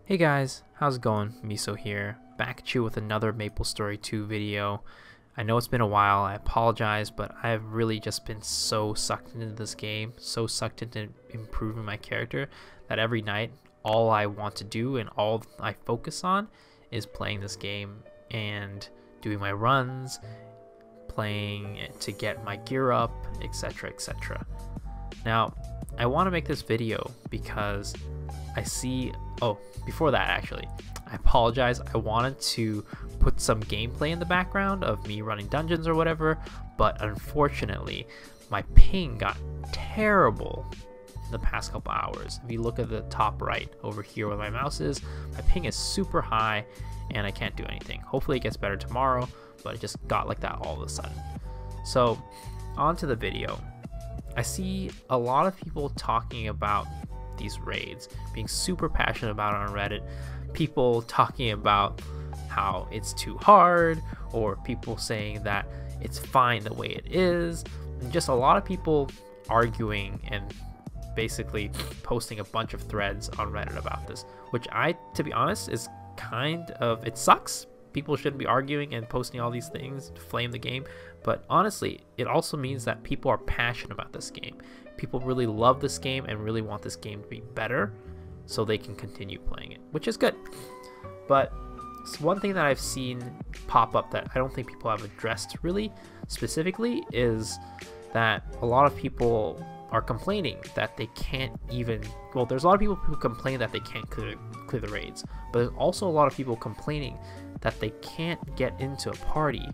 Hey guys, how's it going? Miso here, back at you with another Maplestory 2 video. I know it's been a while, I apologize, but I've really just been so sucked into this game, so sucked into improving my character, that every night all I want to do and all I focus on is playing this game and doing my runs, playing to get my gear up, etc, etc. Now, I want to make this video because I see... Oh, before that actually, I apologize. I wanted to put some gameplay in the background of me running dungeons or whatever, but unfortunately, my ping got terrible in the past couple hours. If you look at the top right over here where my mouse is, my ping is super high and I can't do anything. Hopefully it gets better tomorrow, but it just got like that all of a sudden. So, on to the video. I see a lot of people talking about these raids, being super passionate about it on Reddit, people talking about how it's too hard, or people saying that it's fine the way it is, and just a lot of people arguing and basically posting a bunch of threads on Reddit about this, which to be honest, is kind of, it sucks. People shouldn't be arguing and posting all these things to flame the game, but honestly, it also means that people are passionate about this game. People really love this game and really want this game to be better so they can continue playing it, which is good. But one thing that I've seen pop up that I don't think people have addressed really specifically is that a lot of people are complaining that they can't even, well, there's a lot of people who complain that they can't clear the raids, but there's also a lot of people complaining that they can't get into a party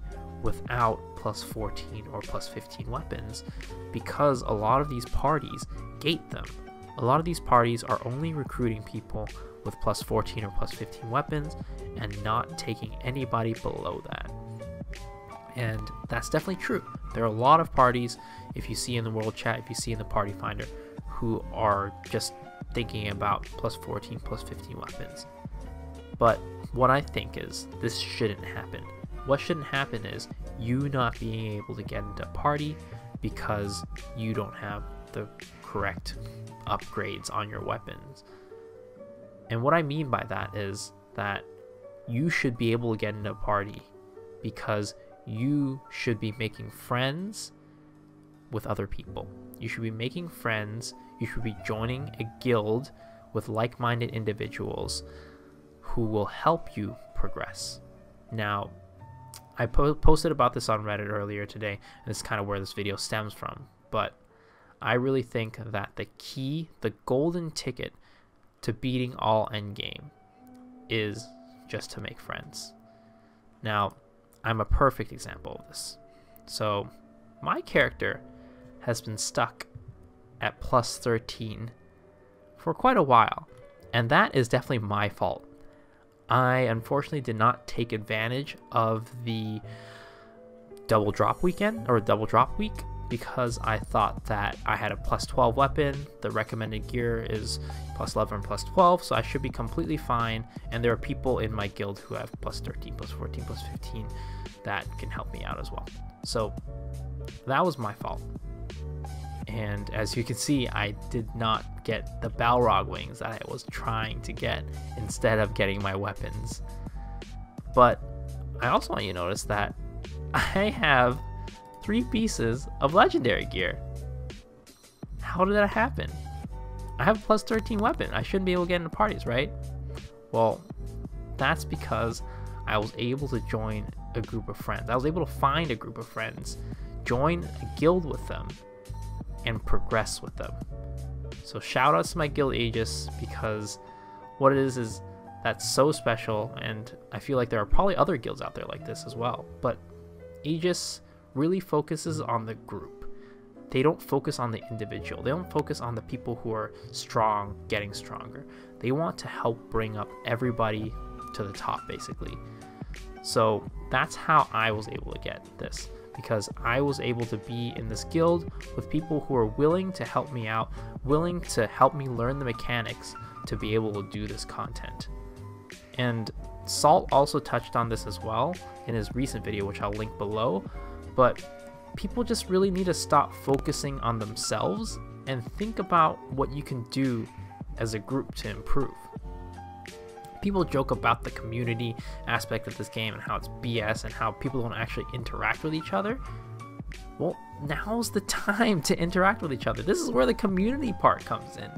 without plus 14 or plus 15 weapons because a lot of these parties gate them. A lot of these parties are only recruiting people with plus 14 or plus 15 weapons and not taking anybody below that. And that's definitely true. There are a lot of parties, if you see in the world chat, if you see in the party finder, who are just thinking about plus 14, plus 15 weapons. But what I think is this shouldn't happen. What shouldn't happen is you not being able to get into a party because you don't have the correct upgrades on your weapons. And what I mean by that is that you should be able to get into a party because you should be making friends with other people. You should be making friends. You should be joining a guild with like-minded individuals who will help you progress. Now, I posted about this on Reddit earlier today, and this is kind of where this video stems from, but I really think that the key, the golden ticket to beating all endgame is just to make friends. Now, I'm a perfect example of this. So, my character has been stuck at plus 13 for quite a while, and that is definitely my fault. I unfortunately did not take advantage of the double drop weekend or double drop week because I thought that I had a plus 12 weapon. The recommended gear is plus 11 and plus 12, so I should be completely fine. And there are people in my guild who have plus 13, plus 14, plus 15 that can help me out as well. So that was my fault. And as you can see, I did not get the Balrog wings that I was trying to get instead of getting my weapons. But I also want you to notice that I have 3 pieces of legendary gear. How did that happen? I have a plus 13 weapon. I shouldn't be able to get into parties, right? Well, that's because I was able to join a group of friends. I was able to find a group of friends, join a guild with them, and progress with them. So shout outs to my guild Aegis, because what it is that's so special, and I feel like there are probably other guilds out there like this as well, but Aegis really focuses on the group. They don't focus on the individual. They don't focus on the people who are strong getting stronger. They want to help bring up everybody to the top, basically. So that's how I was able to get this, because I was able to be in this guild with people who are willing to help me out, willing to help me learn the mechanics to be able to do this content. And Salt also touched on this as well in his recent video, which I'll link below, but people just really need to stop focusing on themselves and think about what you can do as a group to improve. People joke about the community aspect of this game and how it's BS and how people don't actually interact with each other. Well, now's the time to interact with each other. This is where the community part comes in.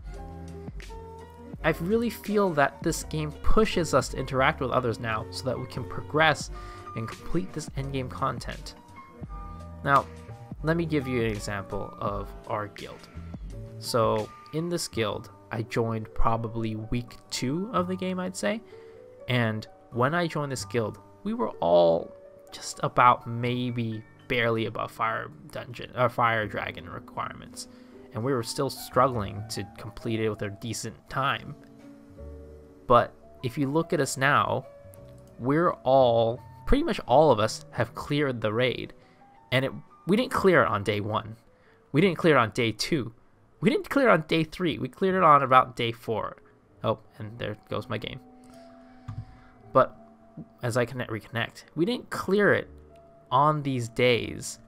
I really feel that this game pushes us to interact with others now so that we can progress and complete this endgame content. Now, let me give you an example of our guild. So in this guild, I joined probably week 2 of the game, I'd say. And when I joined this guild, we were all just about maybe barely above fire dragon requirements. And we were still struggling to complete it with a decent time. But if you look at us now, pretty much all of us have cleared the raid. And we didn't clear it on day 1. We didn't clear it on day 2. We didn't clear it on day 3. We cleared it on about day 4. Oh, and there goes my game. But as I reconnect, we didn't clear it on these days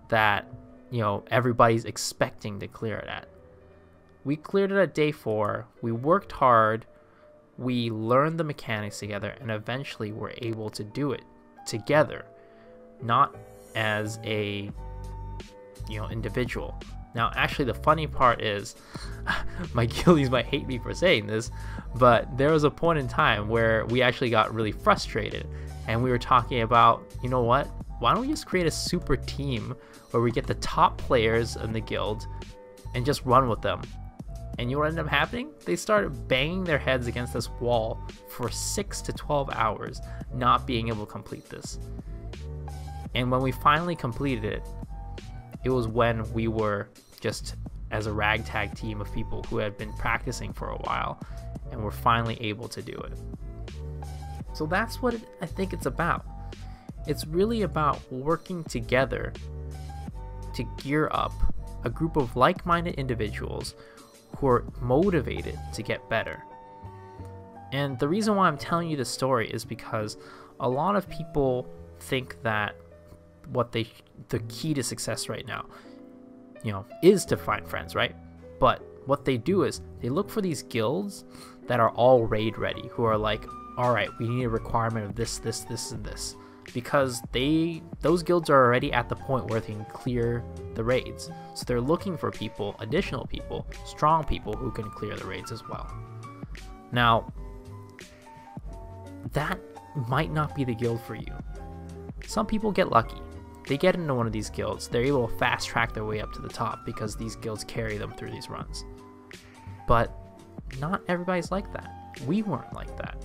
that, you know, everybody's expecting to clear it at. We cleared it at day 4. We worked hard. We learned the mechanics together, and eventually we're able to do it together, not as a, you know, individual. Now, actually, the funny part is, my guildies might hate me for saying this, but there was a point in time where we actually got really frustrated, and we were talking about, you know what? Why don't we just create a super team where we get the top players in the guild and just run with them? And you know what ended up happening? They started banging their heads against this wall for 6 to 12 hours, not being able to complete this. And when we finally completed it, it was when we were just as a ragtag team of people who had been practicing for a while, and were finally able to do it. So that's what I think it's about. It's really about working together to gear up a group of like-minded individuals who are motivated to get better. And the reason why I'm telling you this story is because a lot of people think that the key to success right now, you know, is to find friends, right? But what they do is they look for these guilds that are all raid ready, who are like, all right, we need a requirement of this, this, this, and this, because those guilds are already at the point where they can clear the raids. So they're looking for people, additional people, strong people who can clear the raids as well. Now, that might not be the guild for you. Some people get lucky. They get into one of these guilds, they're able to fast track their way up to the top because these guilds carry them through these runs. But not everybody's like that. We weren't like that.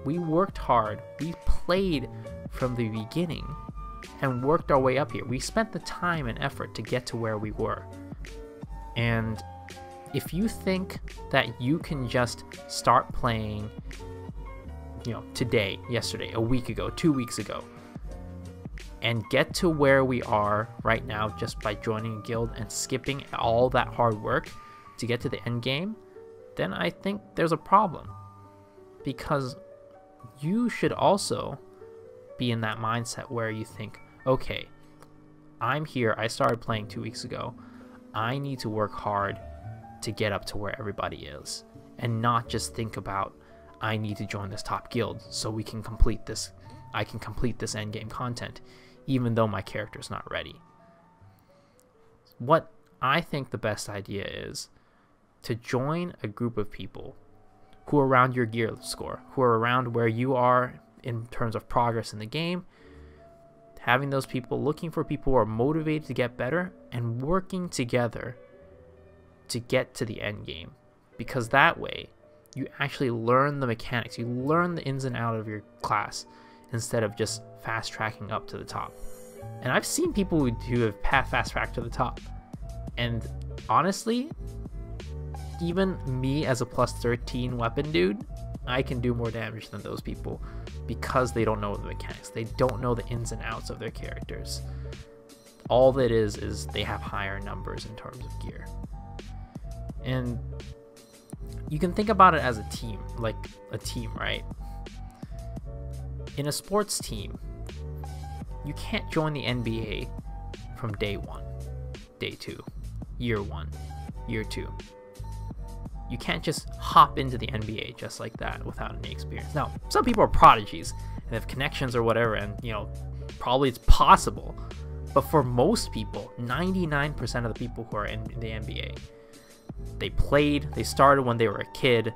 We worked hard, we played from the beginning and worked our way up here. We spent the time and effort to get to where we were. And if you think that you can just start playing, you know, today, yesterday, a week ago, 2 weeks ago, and get to where we are right now just by joining a guild and skipping all that hard work to get to the end game, then I think there's a problem. Because you should also be in that mindset where you think, okay, I'm here, I started playing 2 weeks ago, I need to work hard to get up to where everybody is, and not just think about, I need to join this top guild so we can complete this, I can complete this endgame content, even though my character's not ready. What I think the best idea is to join a group of people who are around your gear score, who are around where you are in terms of progress in the game, having those people, looking for people who are motivated to get better and working together to get to the end game. Because that way, you actually learn the mechanics, you learn the ins and outs of your class instead of just fast tracking up to the top. And I've seen people who have fast tracked to the top. And honestly, even me as a plus 13 weapon dude, I can do more damage than those people because they don't know the mechanics. They don't know the ins and outs of their characters. All that is they have higher numbers in terms of gear. And you can think about it as a team, like a team, right? In a sports team, you can't join the NBA from day 1, day 2, year 1, year 2. You can't just hop into the NBA just like that without any experience. Now, some people are prodigies and have connections or whatever, and probably it's possible. But for most people, 99% of the people who are in the NBA, they started when they were a kid.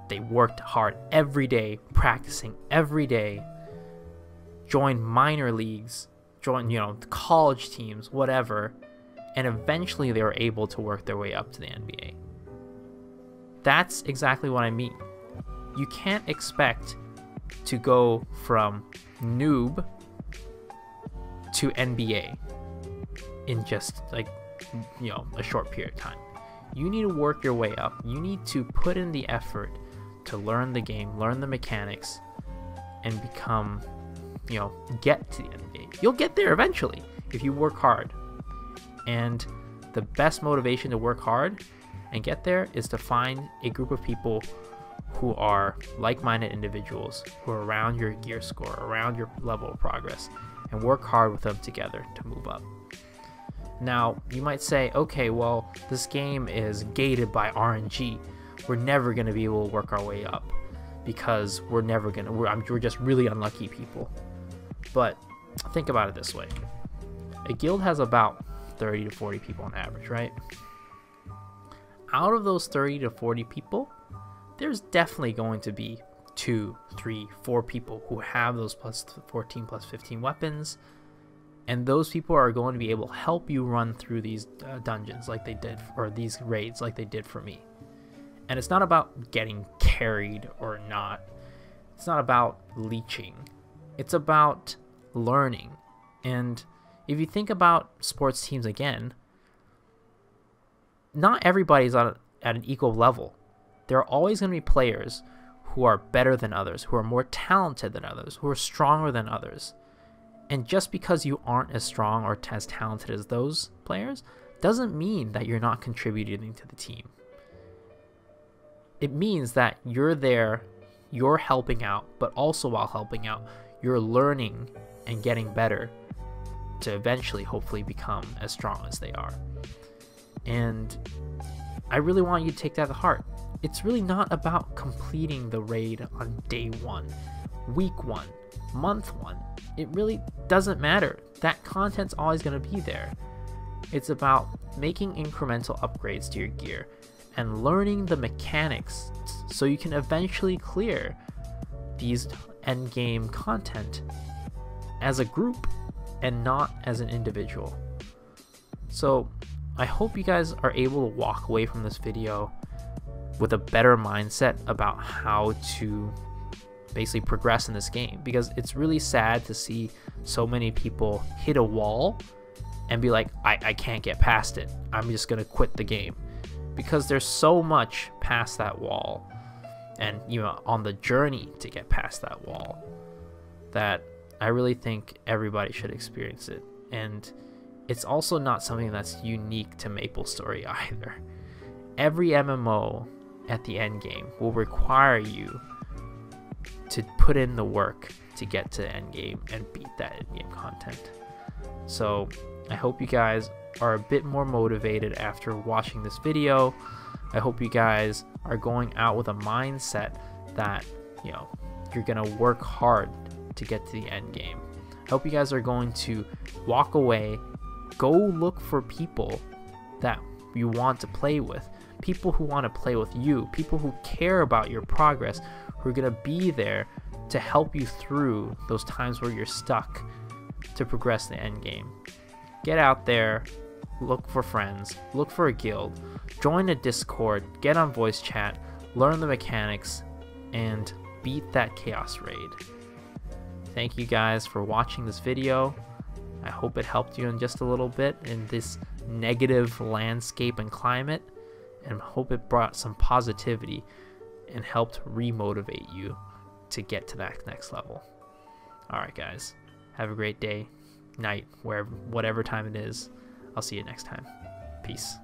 They worked hard every day, practicing every day, joined minor leagues, joined, college teams, whatever, and eventually they were able to work their way up to the NBA. That's exactly what I mean. You can't expect to go from noob to NBA in just a short period of time. You need to work your way up. You need to put in the effort to learn the game, learn the mechanics, and become, get to the NBA. You'll get there eventually if you work hard. And the best motivation to work hard and get there is to find a group of people who are like-minded individuals who are around your gear score, around your level of progress, and work hard with them together to move up. Now, you might say, okay, well, this game is gated by RNG. We're never going to be able to work our way up because we're just really unlucky people. But think about it this way. A guild has about 30 to 40 people on average, right? Out of those 30 to 40 people, there's definitely going to be 2, 3, 4 people who have those plus 14, plus 15 weapons, and those people are going to be able to help you run through these dungeons like they did, or these raids like they did for me. And it's not about getting carried or not. It's not about leeching. It's about learning. And if you think about sports teams again, not everybody's at an equal level. There are always going to be players who are better than others, who are more talented than others, who are stronger than others. And just because you aren't as strong or as talented as those players doesn't mean that you're not contributing to the team. It means that you're there, you're helping out, but also while helping out, you're learning and getting better to eventually, hopefully, become as strong as they are. And I really want you to take that to heart. It's really not about completing the raid on day 1, week 1, month 1. It really doesn't matter. That content's always going to be there. It's about making incremental upgrades to your gear and learning the mechanics so you can eventually clear these endgame content as a group and not as an individual. So I hope you guys are able to walk away from this video with a better mindset about how to basically progress in this game, because it's really sad to see so many people hit a wall and be like, I can't get past it, I'm just gonna quit the game, because there's so much past that wall and on the journey to get past that wall that I really think everybody should experience it. And it's also not something that's unique to Maplestory either. Every MMO at the end game will require you to put in the work to get to the end game and beat that end game content. So I hope you guys are a bit more motivated after watching this video. I hope you guys are going out with a mindset that you're gonna work hard to get to the end game. I hope you guys are going to walk away, go look for people that you want to play with, people who want to play with you, people who care about your progress, who are going to be there to help you through those times where you're stuck to progress the end game. Get out there, look for friends, look for a guild, join a Discord, get on voice chat, learn the mechanics, and beat that chaos raid. Thank you guys for watching this video. I hope it helped you in just a little bit in this negative landscape and climate, and hope it brought some positivity and helped remotivate you to get to that next level. Alright guys, have a great day, night, whatever time it is. I'll see you next time. Peace.